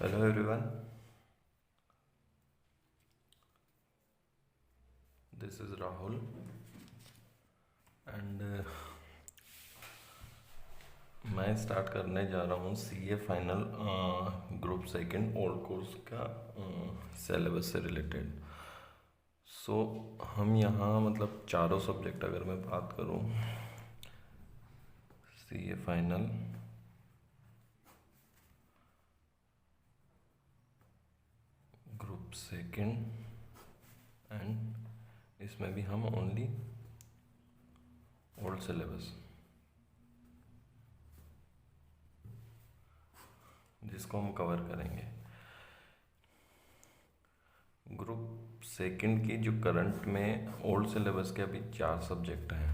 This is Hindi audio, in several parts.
Hello everyone, this is Rahul and मैं स्टार्ट करने जा रहा हूँ CA final group second old course का सिलेबस से रिलेटेड। सो हम यहाँ मतलब चारों सब्जेक्ट अगर मैं बात करूँ, CA final, group second and इसमें भी हम ओनली ओल्ड सिलेबस जिसको हम कवर करेंगे। ग्रुप सेकंड की जो करंट में ओल्ड सिलेबस के अभी 4 सब्जेक्ट हैं।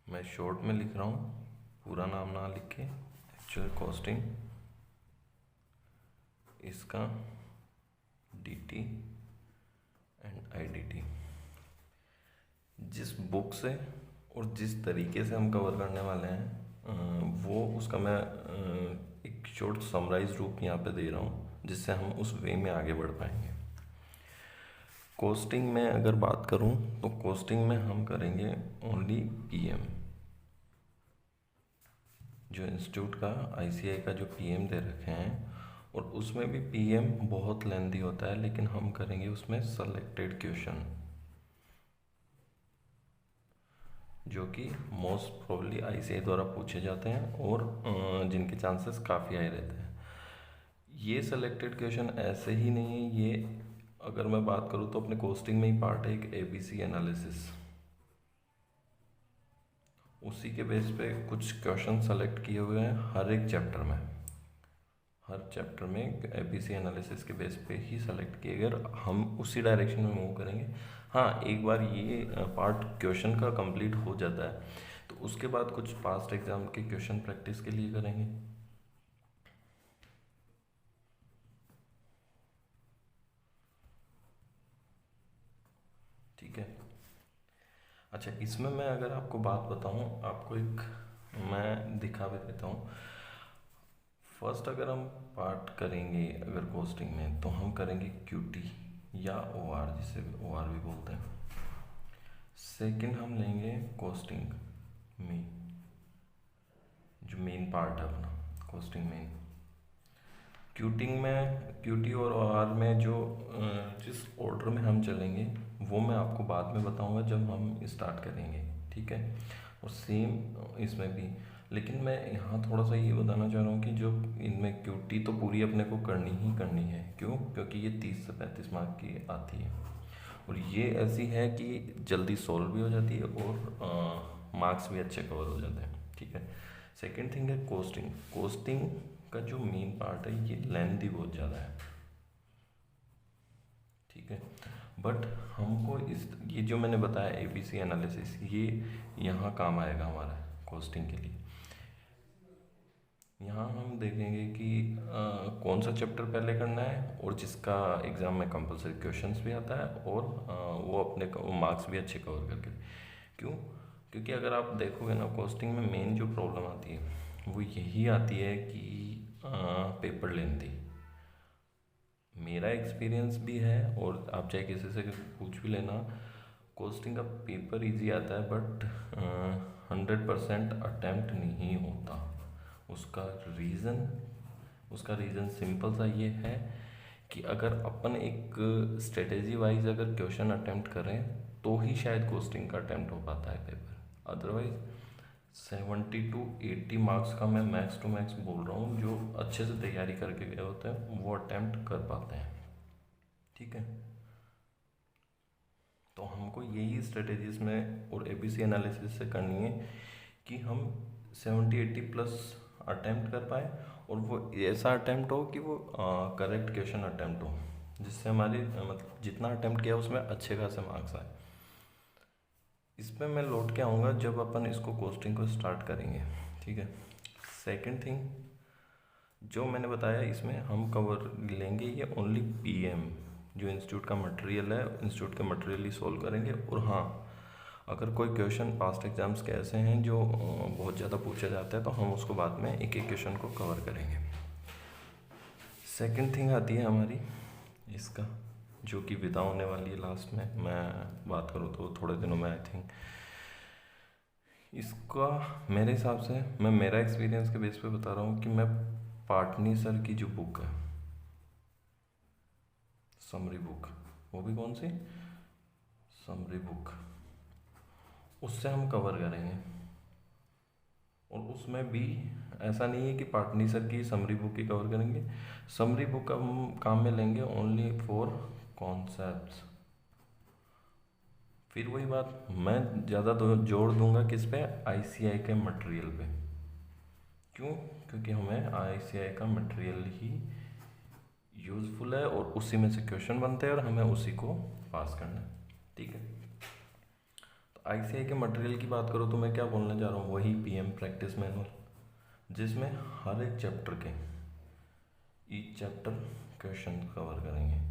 मैं शॉर्ट में लिख रहा हूँ, पूरा नाम ना लिख के। एक्चुअल कॉस्टिंग, इसका डीटी एंड आईडीटी। जिस बुक से और जिस तरीके से हम कवर करने वाले हैं वो उसका मैं एक शॉर्ट समराइज रूप यहाँ पे दे रहा हूँ, जिससे हम उस वे में आगे बढ़ पाएंगे। कॉस्टिंग में अगर बात करूँ तो कॉस्टिंग में हम करेंगे ओनली पीएम। जो इंस्टीट्यूट का आईसीआई का जो पीएम दे रखे हैं, और उसमें भी पीएम बहुत लेंथी होता है, लेकिन हम करेंगे उसमें सेलेक्टेड क्वेश्चन जो कि मोस्ट प्रोबेबली आईसीआई द्वारा पूछे जाते हैं और जिनके चांसेस काफ़ी हाई रहते हैं। ये सेलेक्टेड क्वेश्चन ऐसे ही नहीं है, ये अगर मैं बात करूँ तो अपने कॉस्टिंग में ही पार्ट है एक एबीसी एनालिसिस। उसी के बेस पे कुछ क्वेश्चन सेलेक्ट किए हुए हैं हर एक चैप्टर में। हर चैप्टर में एबीसी एनालिसिस के बेस पे ही सेलेक्ट किए गए, हम उसी डायरेक्शन में मूव करेंगे। हाँ, एक बार ये पार्ट क्वेश्चन का कंप्लीट हो जाता है तो उसके बाद कुछ पास्ट एग्जाम के क्वेश्चन प्रैक्टिस के लिए करेंगे। ठीक है। अच्छा, इसमें मैं अगर आपको बात बताऊं, आपको एक मैं दिखा भी देता हूँ। फर्स्ट अगर हम पार्ट करेंगे अगर कॉस्टिंग में, तो हम करेंगे क्यूटी या ओआर, जिसे ओआर भी बोलते हैं। सेकंड हम लेंगे कॉस्टिंग में जो मेन पार्ट है अपना कॉस्टिंग मेन। क्यूटिंग में, क्यूटी और ओआर में जो जिस ऑर्डर में हम चलेंगे वो मैं आपको बाद में बताऊंगा जब हम स्टार्ट करेंगे। ठीक है। और सेम इसमें भी, लेकिन मैं यहाँ थोड़ा सा ये बताना चाह रहा हूँ कि जो इनमें क्यूटी तो पूरी अपने को करनी ही करनी है। क्यों? क्योंकि ये 30 से 35 मार्क की आती है और ये ऐसी है कि जल्दी सॉल्व भी हो जाती है और मार्क्स भी अच्छे कवर हो जाते हैं। ठीक है। सेकेंड थिंग है कोस्टिंग। कोस्टिंग का जो मेन पार्ट है ये लेंथी बहुत ज़्यादा है। ठीक है। बट हमको इस ये जो मैंने बताया एबीसी एनालिसिस, ये यहाँ काम आएगा हमारा कोस्टिंग के लिए। यहाँ हम देखेंगे कि कौन सा चैप्टर पहले करना है और जिसका एग्ज़ाम में कंपलसरी क्वेश्चंस भी आता है और वो अपने मार्क्स भी अच्छे कवर करके। क्यों? क्योंकि अगर आप देखोगे ना, कॉस्टिंग में मेन जो प्रॉब्लम आती है वो यही आती है कि पेपर लेंथी। मेरा एक्सपीरियंस भी है और आप चाहे किसी से पूछ भी लेना, कॉस्टिंग का पेपर इजी आता है बट 100% अटैम्प्ट नहीं होता। उसका रीज़न उसका रीज़न सिंपल सा ये है कि अगर अपन एक स्ट्रेटेजी वाइज अगर क्वेश्चन अटैम्प्ट करें तो ही शायद कॉस्टिंग का अटैम्प्ट हो पाता है पेपर। अदरवाइज 70 to 80 मार्क्स का मैं मैक्स टू मैक्स बोल रहा हूँ, जो अच्छे से तैयारी करके गए होते हैं वो अटैम्प्ट कर पाते हैं। ठीक है। तो हमको यही स्ट्रेटेजीज में और एबीसी एनालिसिस से करनी है कि हम 70-80 प्लस अटैम्प्ट कर पाए और वो ऐसा अटैम्प्ट हो कि वो करेक्ट क्वेश्चन अटैम्प्ट हो, जिससे हमारी मतलब जितना अटैम्प्ट किया उसमें अच्छे खासे मार्क्स आए। इसमें मैं लौट के आऊँगा जब अपन इसको कोस्टिंग को स्टार्ट करेंगे। ठीक है। सेकंड थिंग जो मैंने बताया, इसमें हम कवर लेंगे ये ओनली पीएम, जो इंस्टीट्यूट का मटेरियल है, इंस्टीट्यूट के मटेरियल ही सोल्व करेंगे। और हाँ, अगर कोई क्वेश्चन पास्ट एग्जाम्स के ऐसे हैं जो बहुत ज़्यादा पूछा जाता है तो हम उसको बाद में एक एक क्वेश्चन को कवर करेंगे। सेकंड थिंग आती है हमारी इसका, जो कि विदा होने वाली है लास्ट में, मैं बात करूँ तो थोड़े दिनों में आई थिंक। इसका मेरे हिसाब से, मैं मेरा एक्सपीरियंस के बेस पे बता रहा हूँ कि मैं पाटनी सर की जो बुक है समरी बुक, वो भी कौन सी समरी बुक, उससे हम कवर करेंगे। और उसमें भी ऐसा नहीं है कि पाटनी सर की समरी बुक ही कवर करेंगे, समरी बुक हम काम में लेंगे ओनली फॉर कॉन्सेप्ट्स। फिर वही बात, मैं ज़्यादा जोड़ दूंगा किस पे, आईसीआई के मटेरियल पे। क्यों? क्योंकि हमें आईसीआई का मटेरियल ही यूज़फुल है और उसी में से क्वेश्चन बनते हैं और हमें उसी को पास करना है। ठीक है, तो आईसीआई के मटेरियल की बात करो तो मैं क्या बोलने जा रहा हूँ, वही पीएम प्रैक्टिस मैनुअल, जिसमें हर एक चैप्टर के ईच चैप्टर क्वेश्चन कवर करेंगे।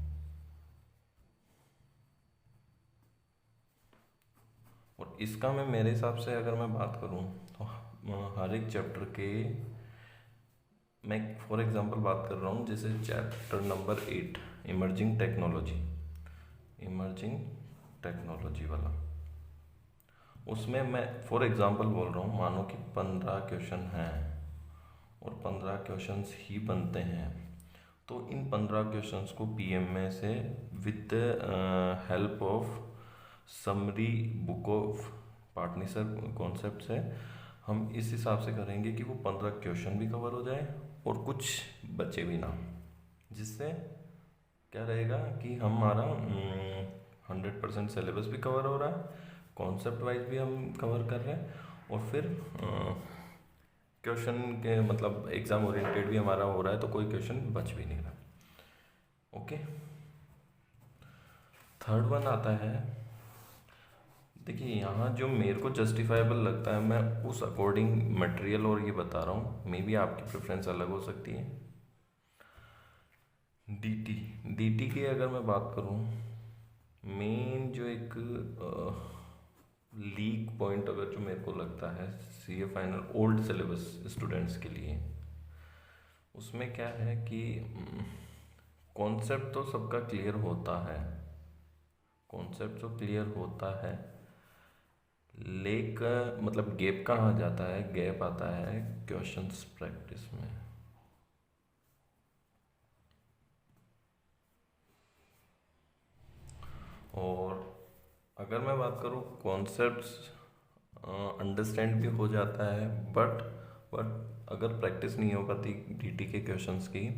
और इसका मैं मेरे हिसाब से अगर मैं बात करूँ तो हर एक चैप्टर के, मैं फॉर एग्जांपल बात कर रहा हूँ जैसे चैप्टर नंबर 8 इमर्जिंग टेक्नोलॉजी वाला, उसमें मैं फॉर एग्जांपल बोल रहा हूँ, मानो कि 15 क्वेश्चन हैं और 15 क्वेश्चंस ही बनते हैं, तो इन 15 क्वेश्चंस को पीएम में से with help of summary book of Patni sir concept है, हम इस हिसाब से करेंगे कि वो 15 क्वेश्चन भी कवर हो जाए और कुछ बचे भी ना, जिससे क्या रहेगा कि हमारा 100% सिलेबस भी कवर हो रहा है, कॉन्सेप्ट वाइज भी हम कवर कर रहे हैं, और फिर क्वेश्चन के मतलब एग्ज़ाम ओरिएंटेड भी हमारा हो रहा है, तो कोई क्वेश्चन बच भी नहीं रहा। ओके, थर्ड वन आता है, देखिए यहाँ जो मेरे को जस्टिफाइबल लगता है मैं उस अकॉर्डिंग मटेरियल और ये बता रहा हूँ, मे बी आपकी प्रेफरेंस अलग हो सकती है। डीटी की अगर मैं बात करूँ, मेन जो एक लीक पॉइंट अगर जो मेरे को लगता है CA final old syllabus students के लिए, उसमें क्या है कि कॉन्सेप्ट तो सबका क्लियर होता है, कॉन्सेप्ट तो क्लियर होता है, लेकिन मतलब गैप कहाँ आ जाता है, गैप आता है क्वेश्चंस प्रैक्टिस में। और अगर मैं बात करूँ कॉन्सेप्ट्स अंडरस्टैंड भी हो जाता है, बट अगर प्रैक्टिस नहीं हो पाती डीटी के क्वेश्चंस की,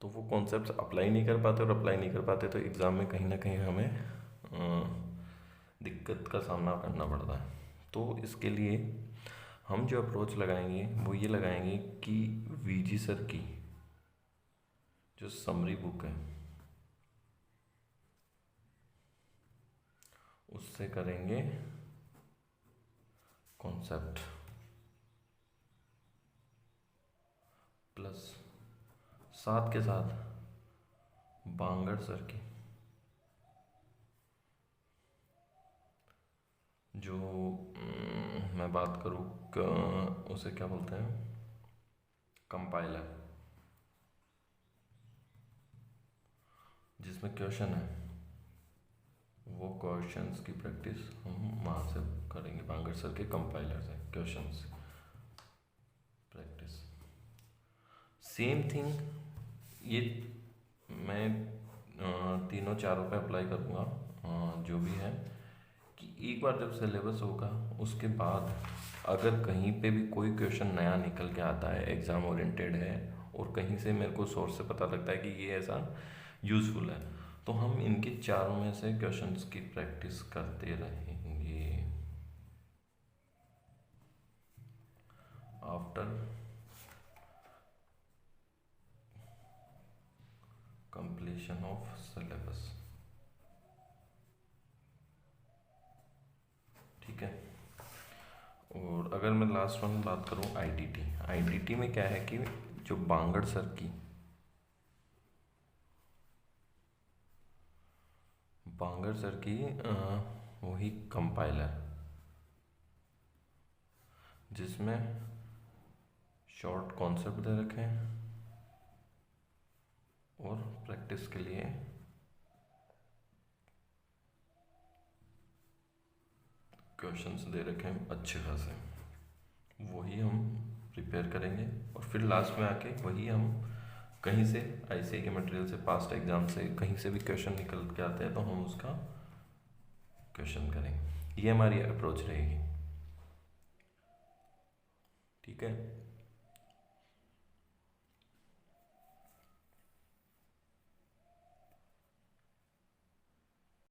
तो वो कॉन्सेप्ट्स अप्लाई नहीं कर पाते, और अप्लाई नहीं कर पाते तो एग्ज़ाम में कहीं ना कहीं हमें दिक्कत का सामना करना पड़ता है। तो इसके लिए हम जो अप्रोच लगाएंगे वो ये लगाएंगे कि वीजी सर की जो समरी बुक है उससे करेंगे कॉन्सेप्ट, प्लस साथ के साथ बांगड़ सर की जो मैं बात करूँ उसे क्या बोलते हैं, कंपाइलर, जिसमें क्वेश्चन है, वो क्वेश्चंस की प्रैक्टिस हम वहाँ से करेंगे, बांगड़ सर के कंपाइलर से क्वेश्चंस प्रैक्टिस। सेम थिंग ये मैं तीनों चारों पे अप्लाई करूँगा, जो भी है कि एक बार जब सिलेबस होगा उसके बाद अगर कहीं पे भी कोई क्वेश्चन नया निकल के आता है, एग्ज़ाम ओरिएंटेड है, और कहीं से मेरे को सोर्स से पता लगता है कि ये ऐसा यूज़फुल है, तो हम इनके चारों में से क्वेश्चंस की प्रैक्टिस करते रहेंगे आफ्टर कंप्लीशन ऑफ सिलेबस। ठीक है, और अगर मैं लास्ट वन बात करूँ आईटीटी में क्या है कि जो बांगड़ सर की वही कंपाइलर, जिसमें शॉर्ट कॉन्सेप्ट दे रखे हैं और प्रैक्टिस के लिए क्वेश्चंस दे रखे हैं अच्छे खासे, वही हम प्रिपेयर करेंगे और फिर लास्ट में आके वही हम कहीं से आईसीए के मटेरियल से, पास्ट एग्जाम से कहीं से भी क्वेश्चन निकल के आते हैं तो हम उसका क्वेश्चन करेंगे। ये हमारी अप्रोच रहेगी। ठीक है।